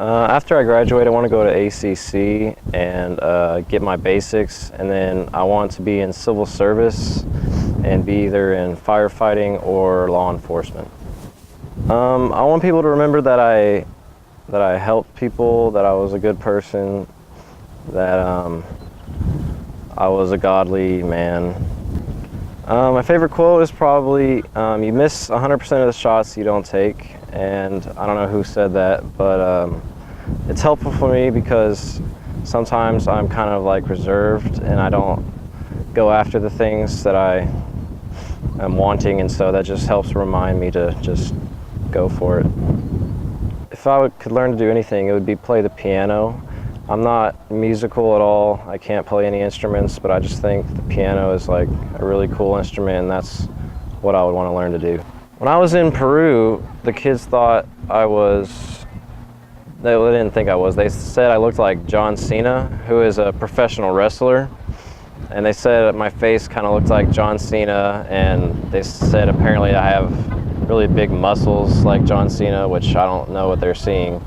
After I graduate, I want to go to ACC and get my basics, and then I want to be in civil service and be either in firefighting or law enforcement. I want people to remember that I helped people, that I was a good person, that I was a godly man. My favorite quote is probably, you miss 100% of the shots you don't take, and I don't know who said that, but it's helpful for me because sometimes I'm kind of like reserved and I don't go after the things that I am wanting, and so that just helps remind me to just go for it. If I could learn to do anything, it would be play the piano. I'm not musical at all. I can't play any instruments, but I just think the piano is like a really cool instrument, and that's what I would want to learn to do. When I was in Peru, the kids thought they didn't think I was. They said I looked like John Cena, who is a professional wrestler. And they said my face kind of looked like John Cena, and they said apparently I have really big muscles like John Cena, which I don't know what they're seeing.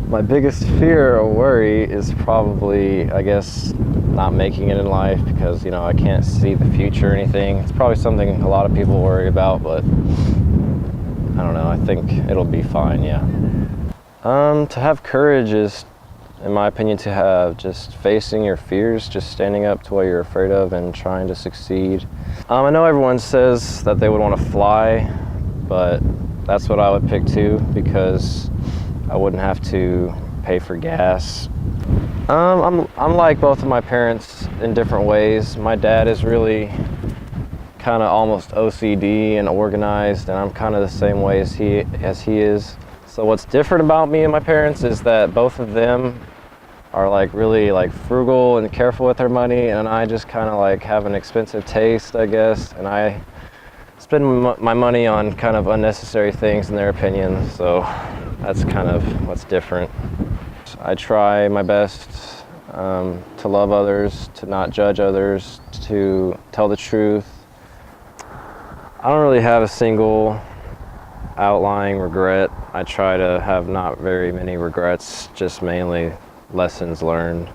My biggest fear or worry is probably, I guess, not making it in life because, you know, I can't see the future or anything. It's probably something a lot of people worry about, but I don't know, I think it'll be fine, yeah. To have courage is, in my opinion, to have just facing your fears, just standing up to what you're afraid of and trying to succeed. I know everyone says that they would want to fly, but that's what I would pick too, because I wouldn't have to pay for gas. I'm like both of my parents in different ways. My dad is really kind of almost OCD and organized, and I'm kind of the same way as he is. So what's different about me and my parents is that both of them are like really like frugal and careful with their money, and I just kind of like have an expensive taste, I guess, and I spend my money on kind of unnecessary things in their opinion. So that's kind of what's different. I try my best to love others, to not judge others, to tell the truth. I don't really have a single outlying regret. I try to have not very many regrets, just mainly lessons learned.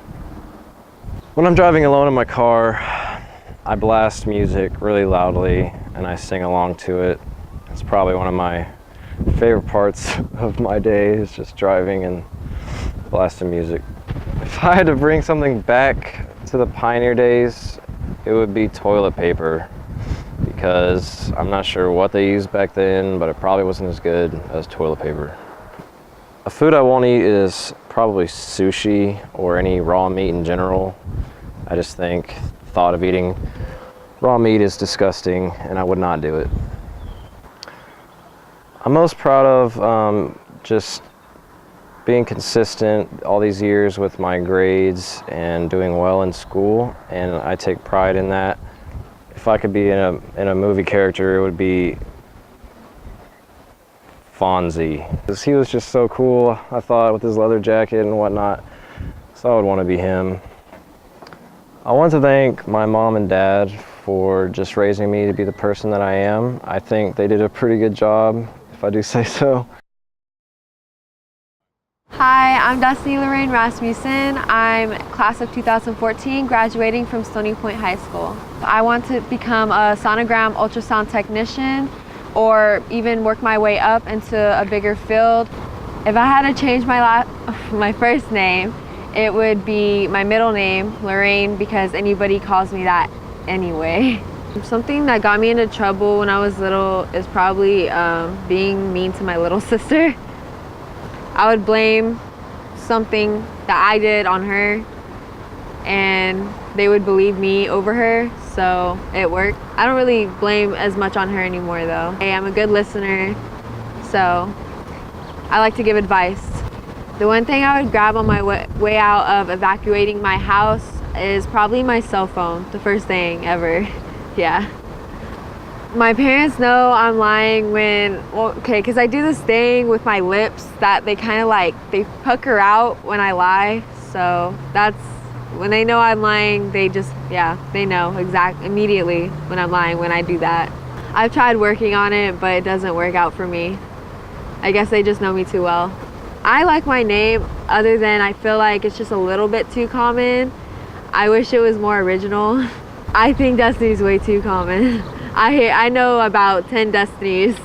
When I'm driving alone in my car, I blast music really loudly and I sing along to it. It's probably one of my favorite parts of my day, is just driving and blasting music. If I had to bring something back to the pioneer days, it would be toilet paper, because I'm not sure what they used back then, but it probably wasn't as good as toilet paper. A food I won't eat is probably sushi or any raw meat in general. I just think the thought of eating raw meat is disgusting, and I would not do it. I'm most proud of just being consistent all these years with my grades and doing well in school, and I take pride in that. If I could be in a movie character, it would be Fonzie, because he was just so cool, I thought, with his leather jacket and whatnot, so I would want to be him. I want to thank my mom and dad for just raising me to be the person that I am. I think they did a pretty good job, if I do say so. Hi, I'm Destiny Lorraine Rasmussen. I'm class of 2014, graduating from Stony Point High School. I want to become a sonogram ultrasound technician, or even work my way up into a bigger field. If I had to change my first name, it would be my middle name, Lorraine, because anybody calls me that anyway. Something that got me into trouble when I was little is probably being mean to my little sister. I would blame something that I did on her, and they would believe me over her, so it worked. I don't really blame as much on her anymore though. Hey, I'm a good listener, so I like to give advice. The one thing I would grab on my way out of evacuating my house is probably my cell phone, the first thing ever. Yeah. My parents know I'm lying because I do this thing with my lips that they kind of like, they pucker out when I lie. So that's, when they know I'm lying, they just, yeah, they know immediately when I'm lying when I do that. I've tried working on it, but it doesn't work out for me. I guess they just know me too well. I like my name, other than I feel like it's just a little bit too common. I wish it was more original. I think Destiny's way too common. I know about 10 Destinies.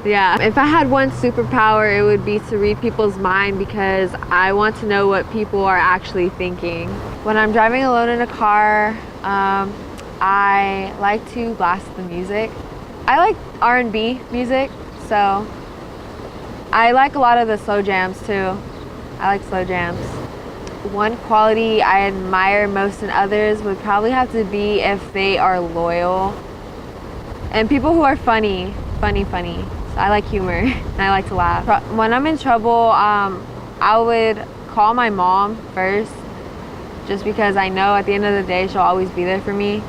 Yeah. If I had one superpower, it would be to read people's mind, because I want to know what people are actually thinking. When I'm driving alone in a car, I like to blast the music. I like R&B music, so I like a lot of the slow jams too. I like slow jams. One quality I admire most in others would probably have to be if they are loyal and people who are funny. So I like humor and I like to laugh. When I'm in trouble, I would call my mom first, just because I know at the end of the day she'll always be there for me,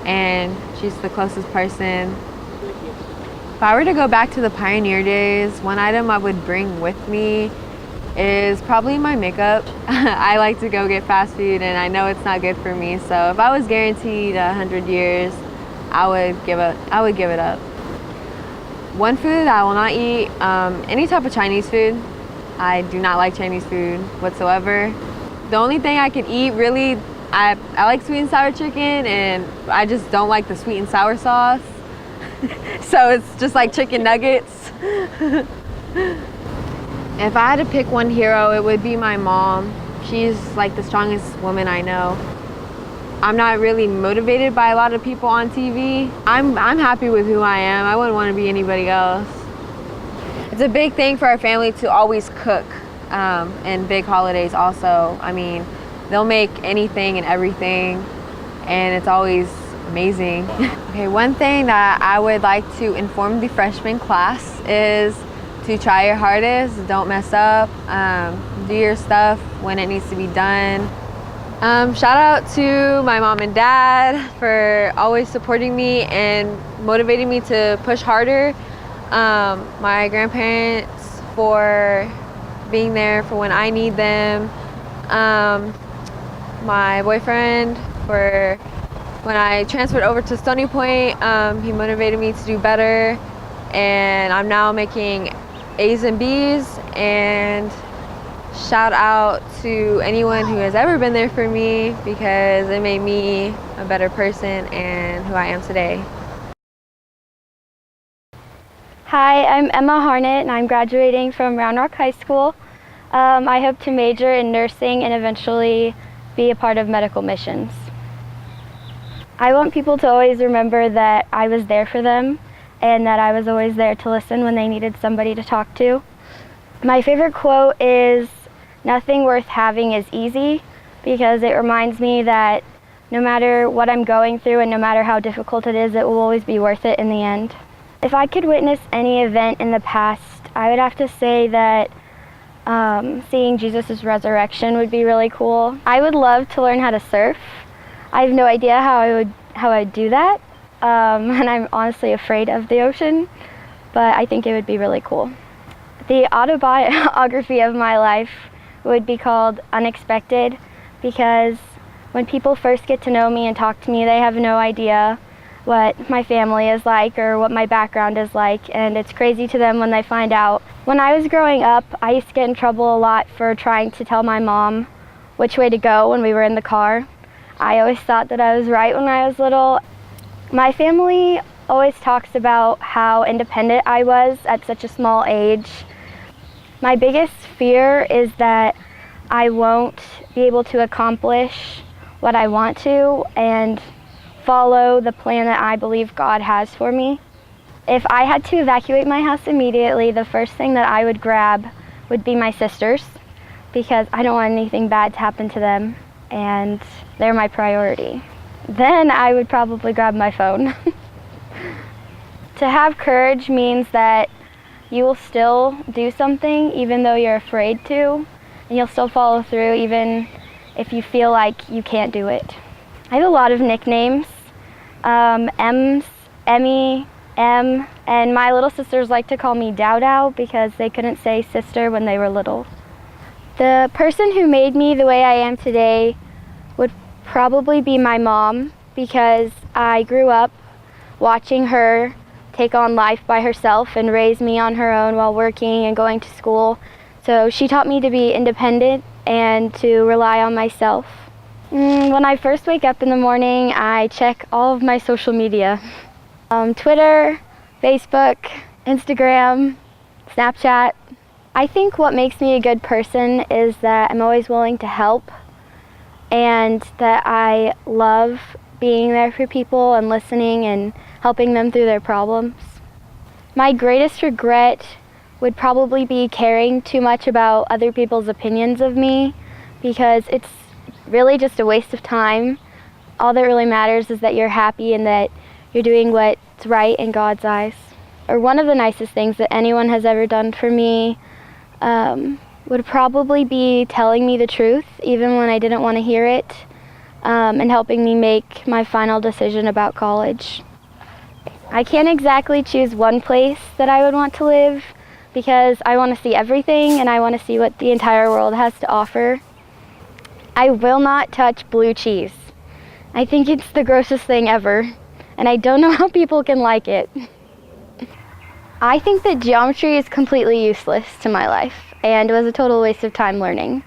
and she's the closest person. If I were to go back to the pioneer days, one item I would bring with me is probably my makeup. I like to go get fast food and I know it's not good for me, so if I was guaranteed 100 years, I would give it up. One food that I will not eat, any type of Chinese food. I do not like Chinese food whatsoever. The only thing I can eat really, I like sweet and sour chicken, and I just don't like the sweet and sour sauce. So it's just like chicken nuggets. If I had to pick one hero, it would be my mom. She's like the strongest woman I know. I'm not really motivated by a lot of people on TV. I'm happy with who I am. I wouldn't want to be anybody else. It's a big thing for our family to always cook, and big holidays also. I mean, they'll make anything and everything, and it's always amazing. Okay, one thing that I would like to inform the freshman class is to try your hardest, don't mess up, do your stuff when it needs to be done. Shout out to my mom and dad for always supporting me and motivating me to push harder. My grandparents for being there for when I need them. My boyfriend for when I transferred over to Stony Point, he motivated me to do better, and I'm now making A's and B's. And shout out to anyone who has ever been there for me, because it made me a better person and who I am today. Hi, I'm Emma Harnett and I'm graduating from Round Rock High School. I hope to major in nursing and eventually be a part of medical missions. I want people to always remember that I was there for them and that I was always there to listen when they needed somebody to talk to. My favorite quote is, "Nothing worth having is easy," because it reminds me that no matter what I'm going through and no matter how difficult it is, it will always be worth it in the end. If I could witness any event in the past, I would have to say that seeing Jesus' resurrection would be really cool. I would love to learn how to surf. I have no idea how I would do that, and I'm honestly afraid of the ocean, but I think it would be really cool. The autobiography of my life would be called Unexpected, because when people first get to know me and talk to me, they have no idea what my family is like or what my background is like, and it's crazy to them when they find out. When I was growing up, I used to get in trouble a lot for trying to tell my mom which way to go when we were in the car. I always thought that I was right when I was little. My family always talks about how independent I was at such a small age. My biggest fear is that I won't be able to accomplish what I want to and follow the plan that I believe God has for me. If I had to evacuate my house immediately, the first thing that I would grab would be my sisters, because I don't want anything bad to happen to them, and they're my priority. Then I would probably grab my phone. To have courage means that you will still do something even though you're afraid to, and you'll still follow through even if you feel like you can't do it. I have a lot of nicknames. Ems, Emmy, Em, and my little sisters like to call me Dow Dow because they couldn't say sister when they were little. The person who made me the way I am today would probably be my mom, because I grew up watching her take on life by herself and raise me on her own while working and going to school. So she taught me to be independent and to rely on myself. When I first wake up in the morning, I check all of my social media. Twitter, Facebook, Instagram, Snapchat. I think what makes me a good person is that I'm always willing to help and that I love being there for people and listening and helping them through their problems. My greatest regret would probably be caring too much about other people's opinions of me, because it's really just a waste of time. All that really matters is that you're happy and that you're doing what's right in God's eyes. Or one of the nicest things that anyone has ever done for me would probably be telling me the truth, even when I didn't want to hear it, and helping me make my final decision about college. I can't exactly choose one place that I would want to live, because I want to see everything and I want to see what the entire world has to offer. I will not touch blue cheese. I think it's the grossest thing ever, and I don't know how people can like it. I think that geometry is completely useless to my life, and it was a total waste of time learning.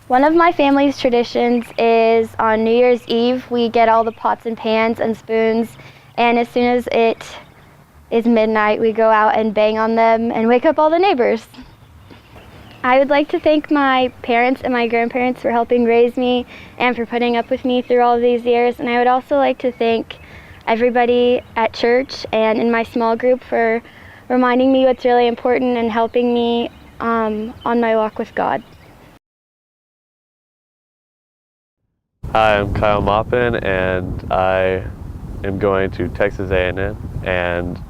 One of my family's traditions is on New Year's Eve, we get all the pots and pans and spoons, and as soon as it is midnight, we go out and bang on them and wake up all the neighbors. I would like to thank my parents and my grandparents for helping raise me and for putting up with me through all of these years, and I would also like to thank everybody at church and in my small group for reminding me what's really important and helping me on my walk with God. Hi, I'm Kyle Maupin, and I am going to Texas A&M and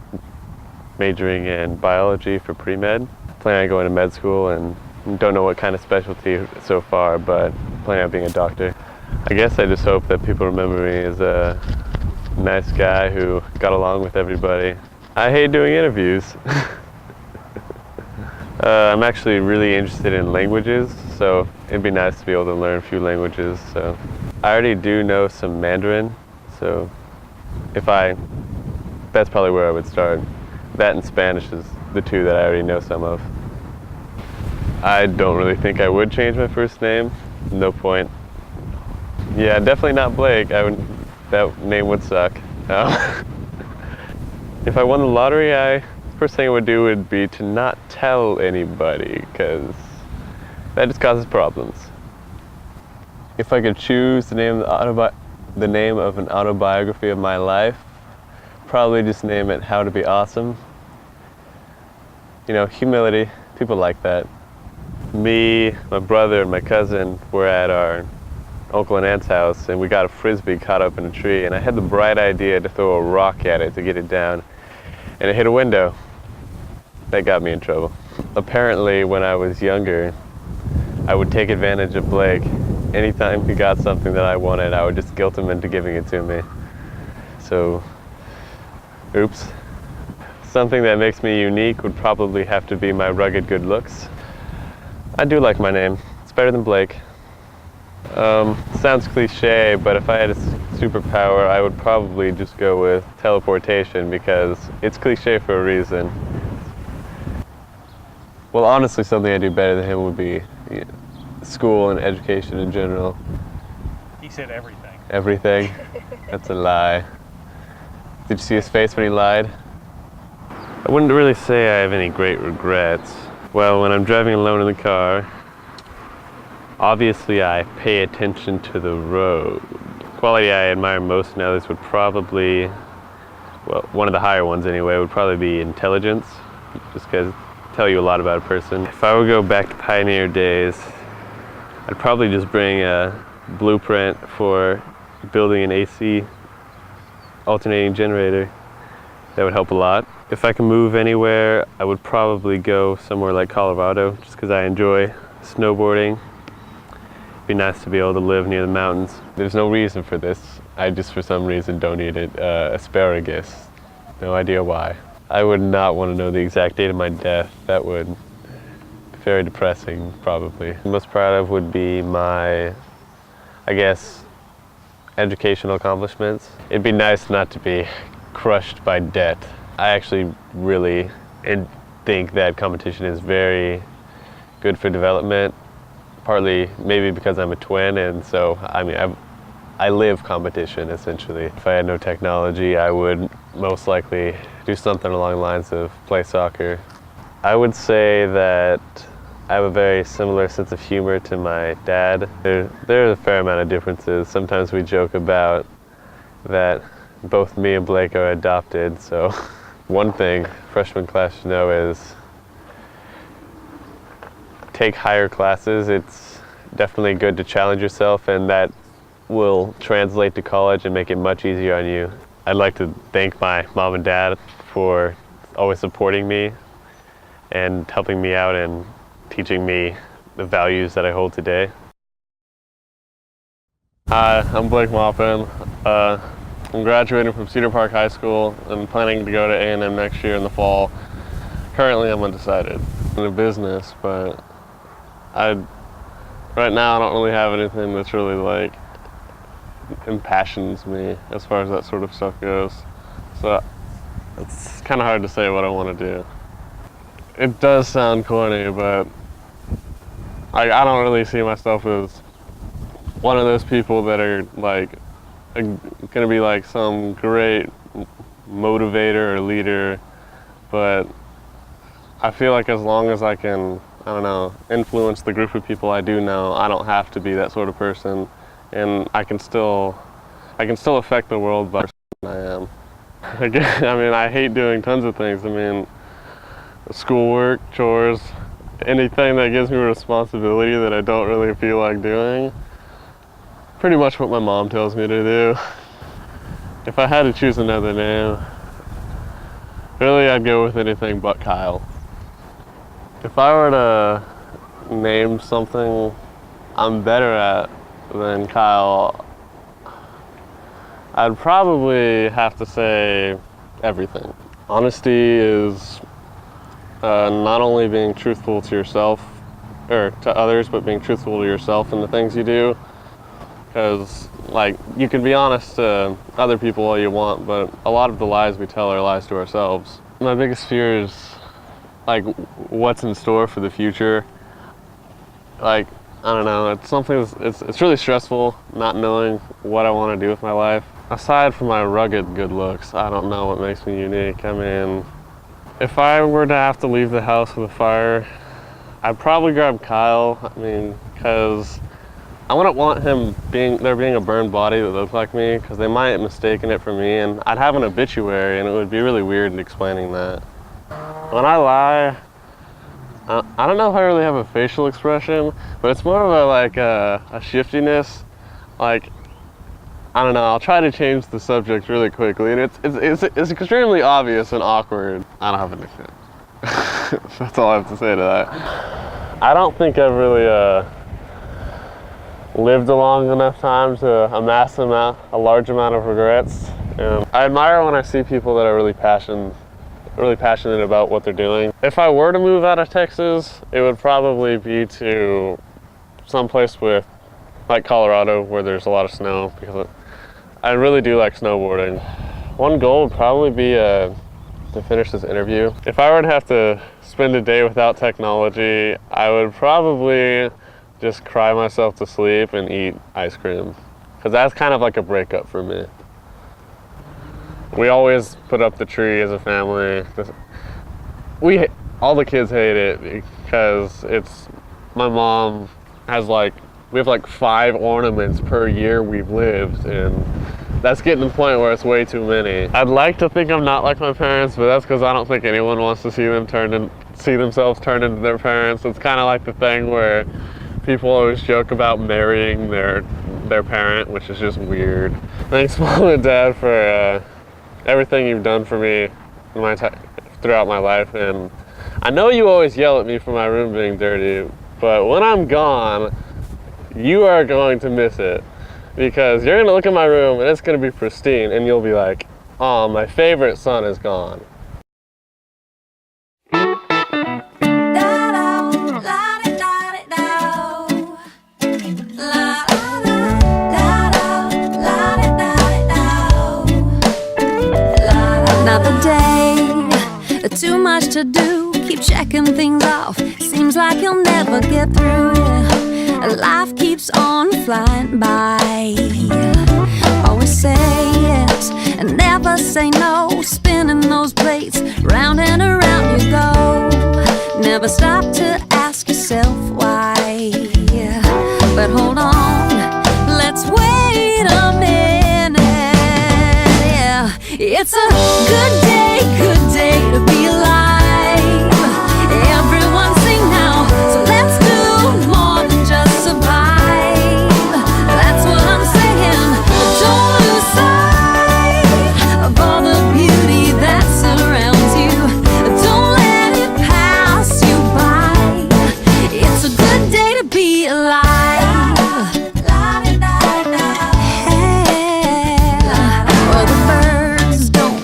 majoring in biology for pre-med. Planning on going to med school and don't know what kind of specialty so far, but planning on being a doctor. I guess I just hope that people remember me as a nice guy who got along with everybody. I hate doing interviews. I'm actually really interested in languages, so it'd be nice to be able to learn a few languages. So I already do know some Mandarin, so that's probably where I would start. That and Spanish is the two that I already know some of. I don't really think I would change my first name. No point. Yeah, definitely not Blake. That name would suck. If I won the lottery, first thing I would do would be to not tell anybody, because that just causes problems. If I could choose the name of an autobiography of my life, probably just name it How to Be Awesome. You know, humility, people like that. Me, my brother, and my cousin were at our uncle and aunt's house, and we got a Frisbee caught up in a tree, and I had the bright idea to throw a rock at it to get it down, and it hit a window. That got me in trouble. Apparently, when I was younger, I would take advantage of Blake. Anytime he got something that I wanted, I would just guilt him into giving it to me. So, oops. Something that makes me unique would probably have to be my rugged good looks. I do like my name. It's better than Blake. Sounds cliche, but if I had a superpower, I would probably just go with teleportation, because it's cliche for a reason. Well, honestly, something I do better than him would be school and education in general. He said everything. Everything? That's a lie. Did you see his face when he lied? I wouldn't really say I have any great regrets. Well, when I'm driving alone in the car, obviously I pay attention to the road. Quality I admire most in others would probably, well, one of the higher ones anyway, would probably be intelligence, just because tell you a lot about a person. If I would go back to pioneer days, I'd probably just bring a blueprint for building an AC alternating generator. That would help a lot. If I could move anywhere, I would probably go somewhere like Colorado, just because I enjoy snowboarding. It'd be nice to be able to live near the mountains. There's no reason for this. I just, for some reason, donated asparagus. No idea why. I would not want to know the exact date of my death. That would be very depressing, probably. The most proud of would be my, I guess, educational accomplishments. It'd be nice not to be crushed by debt. I actually really think that competition is very good for development, partly maybe because I'm a twin, and so I live competition essentially. If I had no technology, I would most likely do something along the lines of play soccer. I would say that I have a very similar sense of humor to my dad. There are a fair amount of differences. Sometimes we joke about that both me and Blake are adopted, so one thing freshman class should know is take higher classes. It's definitely good to challenge yourself, and that will translate to college and make it much easier on you. I'd like to thank my mom and dad for always supporting me and helping me out and teaching me the values that I hold today. Hi, I'm Blake Maupin. I'm graduating from Cedar Park High School and planning to go to A&M next year in the fall. Currently, I'm undecided in a business, but right now I don't really have anything that's really like impassions me as far as that sort of stuff goes. So it's kind of hard to say what I want to do. It does sound corny, but I don't really see myself as one of those people that are like gonna be like some great motivator or leader, but I feel like as long as I can, I don't know, influence the group of people I do know, I don't have to be that sort of person, and I can still affect the world by the person I am. I mean, I hate doing tons of things. I mean, schoolwork, chores, anything that gives me responsibility that I don't really feel like doing. Pretty much what my mom tells me to do. If I had to choose another name, really I'd go with anything but Kyle. If I were to name something I'm better at than Kyle, I'd probably have to say everything. Honesty is not only being truthful to yourself or to others, but being truthful to yourself in the things you do. Because like, you can be honest to other people all you want, but a lot of the lies we tell are lies to ourselves. My biggest fear is like what's in store for the future. Like, I don't know, it's something it's really stressful not knowing what I want to do with my life. Aside from my rugged good looks, I don't know what makes me unique. I mean, if I were to have to leave the house with a fire, I'd probably grab Kyle. I mean, because I wouldn't want him being a burned body that looked like me, because they might have mistaken it for me, and I'd have an obituary, and it would be really weird explaining that. When I lie, I don't know if I really have a facial expression, but it's more of a shiftiness. Like, I don't know, I'll try to change the subject really quickly, and it's extremely obvious and awkward. I don't have a nickname. That's all I have to say to that. I don't think I've really lived a long enough time to amass a large amount of regrets. And I admire when I see people that are really passionate about what they're doing. If I were to move out of Texas, it would probably be to someplace with, like Colorado, where there's a lot of snow, because I really do like snowboarding. One goal would probably be to finish this interview. If I were to have to spend a day without technology, I would probably just cry myself to sleep and eat ice cream, because that's kind of like a breakup for me. We always put up the tree as a family. All the kids hate it because my mom has we have like 5 ornaments per year we've lived, and that's getting to the point where it's way too many. I'd like to think I'm not like my parents, but that's because I don't think anyone wants to see themselves turn into their parents. It's kind of like the thing where people always joke about marrying their parent, which is just weird. Thanks, Mom and Dad, for everything you've done for me throughout my life. And I know you always yell at me for my room being dirty, but when I'm gone, you are going to miss it, because you're going to look at my room and it's going to be pristine, and you'll be like, oh, my favorite son is gone. Another day, too much to do. keep checking things off. Seems like you'll never get through. Life keeps on flying by. Always say yes and never say no. Spinning those plates, round and around you go. Never stop to ask yourself why. But hold on, let's wait a minute. Yeah, it's a good day to be alive. Everyone sing now, so let's do more than just survive. That's what I'm saying. Don't lose sight of all the beauty that surrounds you. Don't let it pass you by. It's a good day to be alive. Well, the birds don't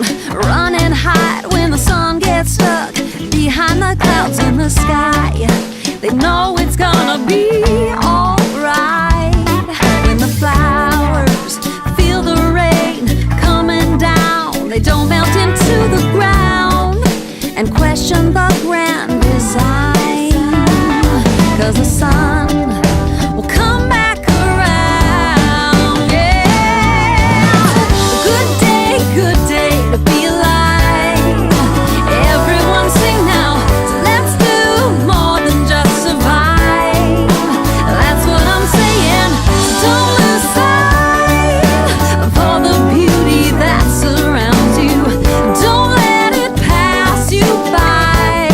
run and hide when the sun gets stuck behind the clouds in the sky. They know it's gonna be alright. When the flowers feel the rain coming down, they don't melt into the ground and question the grand design. 'Cause the sun will come back around. Yeah, good day to be alive. Everyone sing now, so let's do more than just survive. That's what I'm saying. So don't lose sight of all the beauty that surrounds you. Don't let it pass you by.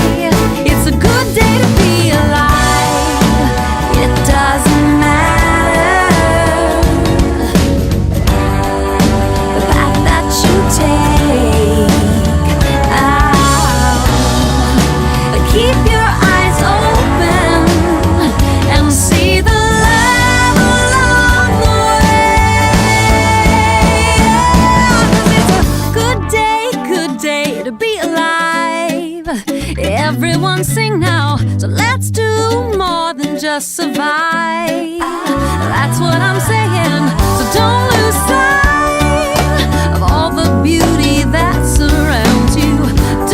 It's a good day to be alive. It doesn't matter the path that you take. Keep your eyes open and see the love along the way. 'Cause it's a good day to be alive. Everyone sing now, so let's do more than just survive. That's what I'm saying. So don't lose sight of all the beauty that surrounds you.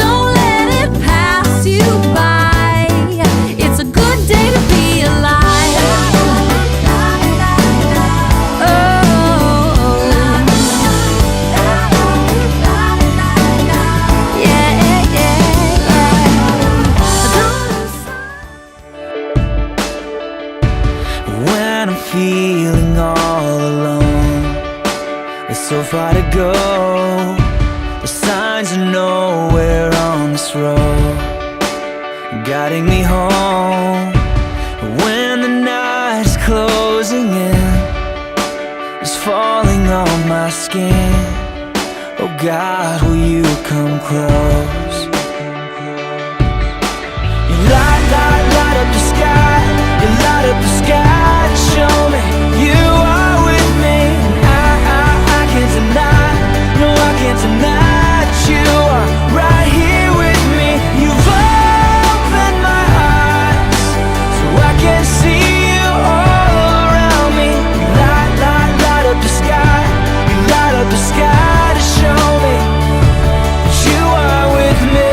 Don't let it pass you by. It's a good day to be alive. Oh, yeah. Don't lose When I'm feeling all alone, there's so far to go. The signs are nowhere on this road, guiding me home. When the night is closing in, it's falling on my skin. Oh God, will you come close? You light up the sky. You light up the sky to show me you are with me. I can't deny, no I can't deny that you are right here with me. You've opened my eyes so I can see you all around me. You light up the sky. You light up the sky to show me that you are with me.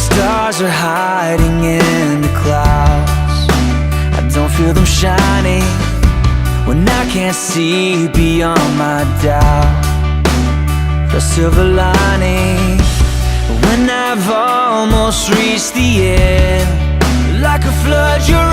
Stars are hiding in the clouds, I don't feel them shining. When I can't see beyond my doubt, the silver lining. When I've almost reached the end, like a flood you're